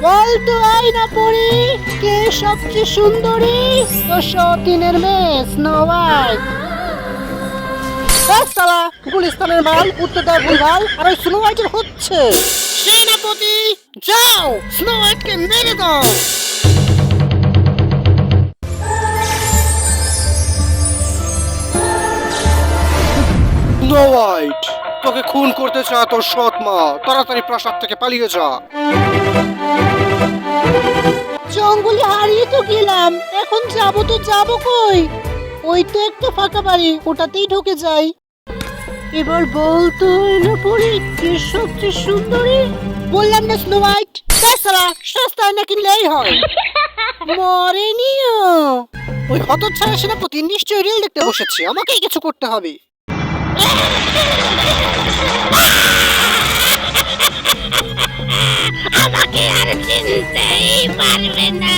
বল তো আয়না পড়ি, কে সবচেয়ে সুন্দরী? তো সতীনের মেয়ে স্নো হোয়াইট। সালা গুলিস্তানের মাল, উত্তর দেয় ভুলভাল, আর ওই স্নো হোয়াইটের হচ্ছে। সেনাপতি যাও, স্নো হোয়াইটকে মেরে দাও। স্নো হোয়াইট, তোকে খুন করতে চায় তোর সৎ মা, তাড়াতাড়ি প্রাসাদ থেকে পালিয়ে যা। জঙ্গলে হারিয়ে তো গেলাম, এখন যাবো তো যাবো কই? ওই তো একটা ফাঁকা বাড়ি, ওটাতেই ঢুকে যাই। এবার বলতো না পরি, কে সবচেয়ে সুন্দরী? বললাম না স্নো হোয়াইট। তাছাড়া সস্তায় না কিনলেই হয়। মরেনিও। ওই হতচ্ছাড়া সেনাপতি নিশ্চয়ই রিল দেখতে বসেছে, আমাকেই কিছু করতে হবে। আমাকে আর চিনতেই পারবে না।